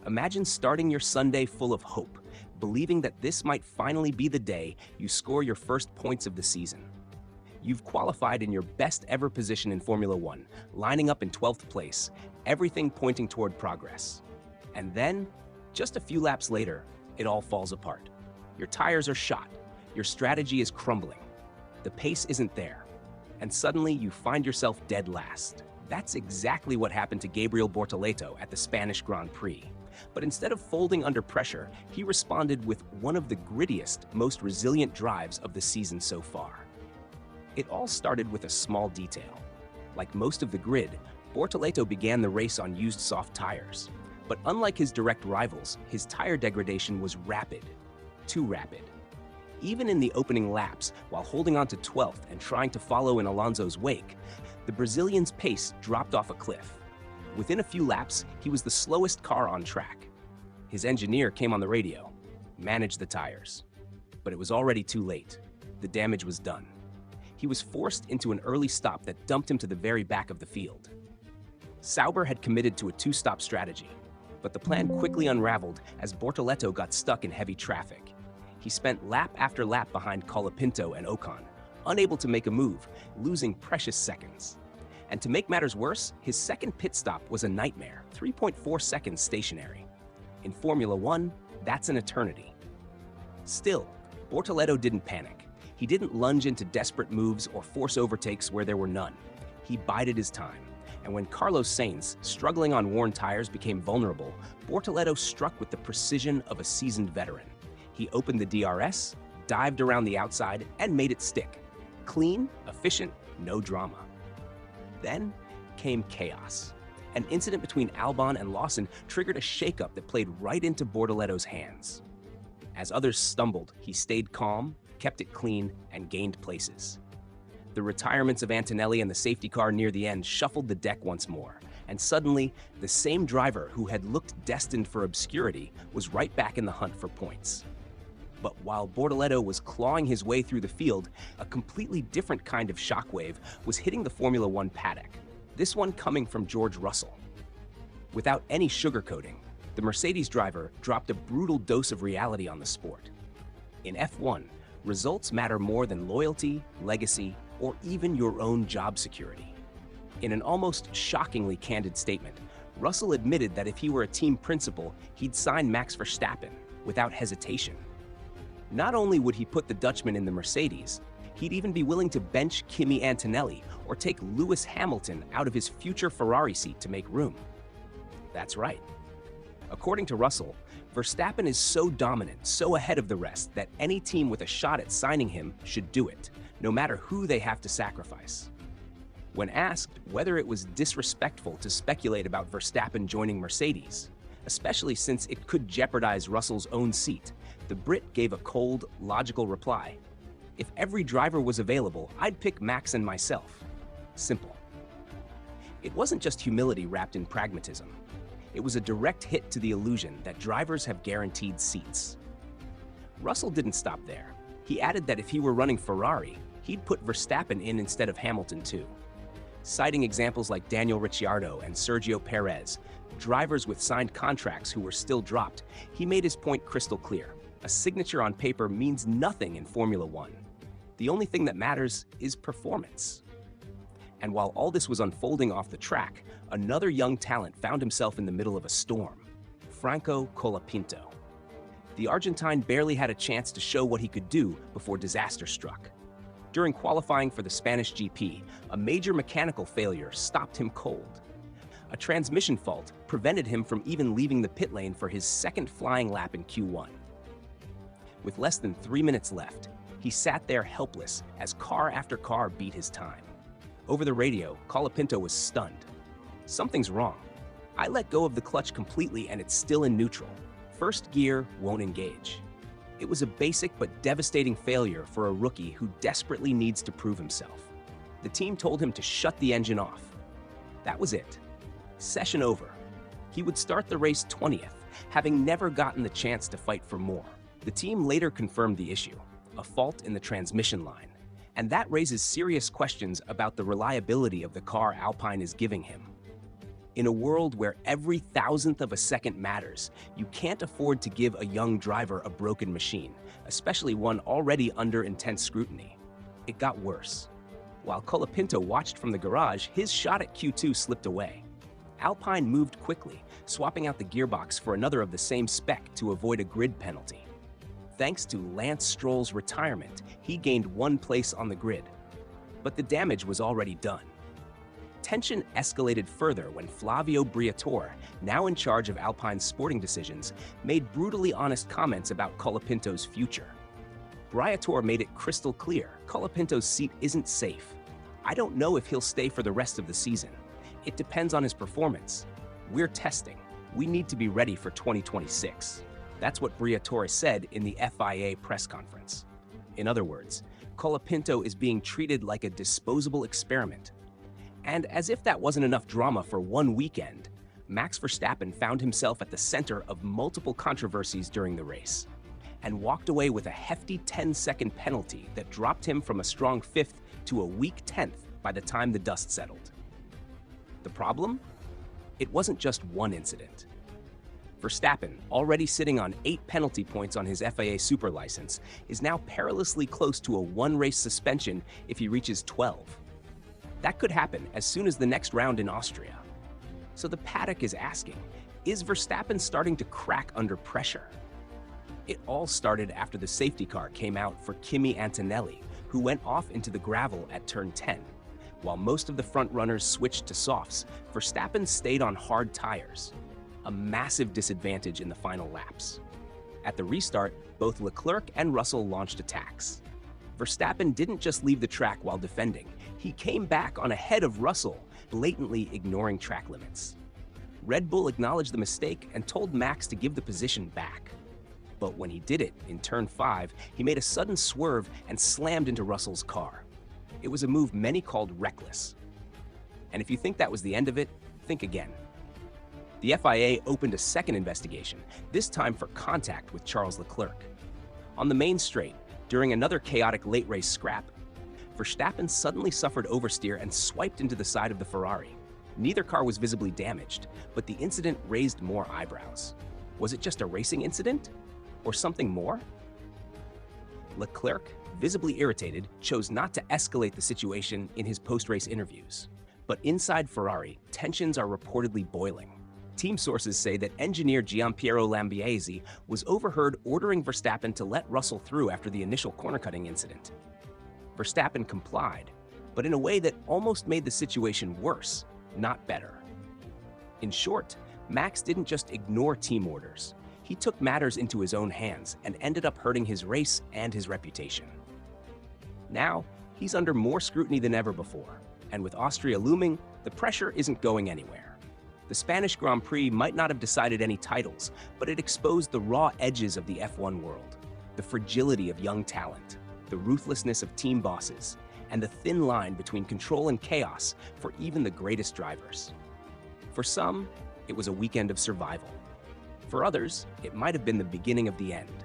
Imagine starting your Sunday full of hope, believing that this might finally be the day you score your first points of the season. You've qualified in your best ever position in Formula One, lining up in 12th place, everything pointing toward progress. And then, just a few laps later, it all falls apart. Your tires are shot, your strategy is crumbling, the pace isn't there, and suddenly you find yourself dead last. That's exactly what happened to Gabriel Bortoleto at the Spanish Grand Prix. But instead of folding under pressure, he responded with one of the grittiest, most resilient drives of the season so far. It all started with a small detail. Like most of the grid, Bortoleto began the race on used soft tires. But unlike his direct rivals, his tire degradation was rapid. Too rapid. Even in the opening laps, while holding on to 12th and trying to follow in Alonso's wake, the Brazilian's pace dropped off a cliff. Within a few laps, he was the slowest car on track. His engineer came on the radio, managed the tires. But it was already too late. The damage was done. He was forced into an early stop that dumped him to the very back of the field. Sauber had committed to a two-stop strategy, but the plan quickly unraveled as Bortoleto got stuck in heavy traffic. He spent lap after lap behind Colapinto and Ocon, unable to make a move, losing precious seconds. And to make matters worse, his second pit stop was a nightmare, 3.4 seconds stationary. In Formula One, that's an eternity. Still, Bortoleto didn't panic. He didn't lunge into desperate moves or force overtakes where there were none. He bided his time. And when Carlos Sainz, struggling on worn tires, became vulnerable, Bortoleto struck with the precision of a seasoned veteran. He opened the DRS, dived around the outside, and made it stick. Clean, efficient, no drama. Then came chaos. An incident between Albon and Lawson triggered a shakeup that played right into Bortoleto's hands. As others stumbled, he stayed calm, kept it clean, and gained places. The retirements of Antonelli and the safety car near the end shuffled the deck once more, and suddenly, the same driver who had looked destined for obscurity was right back in the hunt for points. But while Bortoleto was clawing his way through the field, a completely different kind of shockwave was hitting the Formula One paddock, this one coming from George Russell. Without any sugarcoating, the Mercedes driver dropped a brutal dose of reality on the sport. In F1, results matter more than loyalty, legacy, or even your own job security. In an almost shockingly candid statement, Russell admitted that if he were a team principal, he'd sign Max Verstappen without hesitation. Not only would he put the Dutchman in the Mercedes, he'd even be willing to bench Kimi Antonelli or take Lewis Hamilton out of his future Ferrari seat to make room. That's right. According to Russell, Verstappen is so dominant, so ahead of the rest, that any team with a shot at signing him should do it, no matter who they have to sacrifice. When asked whether it was disrespectful to speculate about Verstappen joining Mercedes, especially since it could jeopardize Russell's own seat, the Brit gave a cold, logical reply. If every driver was available, I'd pick Max and myself. Simple. It wasn't just humility wrapped in pragmatism. It was a direct hit to the illusion that drivers have guaranteed seats. Russell didn't stop there. He added that if he were running Ferrari, he'd put Verstappen in instead of Hamilton too. Citing examples like Daniel Ricciardo and Sergio Perez, drivers with signed contracts who were still dropped, he made his point crystal clear. A signature on paper means nothing in Formula One. The only thing that matters is performance. And while all this was unfolding off the track, another young talent found himself in the middle of a storm: Franco Colapinto. The Argentine barely had a chance to show what he could do before disaster struck. During qualifying for the Spanish GP, a major mechanical failure stopped him cold. A transmission fault prevented him from even leaving the pit lane for his second flying lap in Q1. With less than 3 minutes left, he sat there helpless as car after car beat his time. Over the radio, Colapinto was stunned. Something's wrong. I let go of the clutch completely and it's still in neutral. First gear won't engage. It was a basic but devastating failure for a rookie who desperately needs to prove himself. The team told him to shut the engine off. That was it. Session over. He would start the race 20th, having never gotten the chance to fight for more. The team later confirmed the issue, a fault in the transmission line, and that raises serious questions about the reliability of the car Alpine is giving him. In a world where every thousandth of a second matters, you can't afford to give a young driver a broken machine, especially one already under intense scrutiny. It got worse. While Colapinto watched from the garage, his shot at Q2 slipped away. Alpine moved quickly, swapping out the gearbox for another of the same spec to avoid a grid penalty. Thanks to Lance Stroll's retirement, he gained one place on the grid. But the damage was already done. Tension escalated further when Flavio Briatore, now in charge of Alpine's sporting decisions, made brutally honest comments about Colapinto's future. Briatore made it crystal clear Colapinto's seat isn't safe. I don't know if he'll stay for the rest of the season. It depends on his performance. We're testing. We need to be ready for 2026. That's what Briatore said in the FIA press conference. In other words, Colapinto is being treated like a disposable experiment. And as if that wasn't enough drama for one weekend, Max Verstappen found himself at the center of multiple controversies during the race and walked away with a hefty 10-second penalty that dropped him from a strong 5th to a weak 10th by the time the dust settled. The problem? It wasn't just one incident. Verstappen, already sitting on 8 penalty points on his FIA Super license, is now perilously close to a one-race suspension if he reaches 12. That could happen as soon as the next round in Austria. So the paddock is asking, is Verstappen starting to crack under pressure? It all started after the safety car came out for Kimi Antonelli, who went off into the gravel at turn 10. While most of the front runners switched to softs, Verstappen stayed on hard tires, a massive disadvantage in the final laps. At the restart, both Leclerc and Russell launched attacks. Verstappen didn't just leave the track while defending, he came back on ahead of Russell, blatantly ignoring track limits. Red Bull acknowledged the mistake and told Max to give the position back. But when he did it, in turn 5, he made a sudden swerve and slammed into Russell's car. It was a move many called reckless. And if you think that was the end of it, think again. The FIA opened a second investigation, this time for contact with Charles Leclerc. On the main straight, during another chaotic late race scrap, Verstappen suddenly suffered oversteer and swiped into the side of the Ferrari. Neither car was visibly damaged, but the incident raised more eyebrows. Was it just a racing incident? Or something more? Leclerc, visibly irritated, chose not to escalate the situation in his post-race interviews. But inside Ferrari, tensions are reportedly boiling. Team sources say that engineer Giampiero Lambiase was overheard ordering Verstappen to let Russell through after the initial corner-cutting incident. Verstappen complied, but in a way that almost made the situation worse, not better. In short, Max didn't just ignore team orders. He took matters into his own hands and ended up hurting his race and his reputation. Now, he's under more scrutiny than ever before, and with Austria looming, the pressure isn't going anywhere. The Spanish Grand Prix might not have decided any titles, but it exposed the raw edges of the F1 world, the fragility of young talent, the ruthlessness of team bosses, and the thin line between control and chaos for even the greatest drivers. For some, it was a weekend of survival. For others, it might have been the beginning of the end.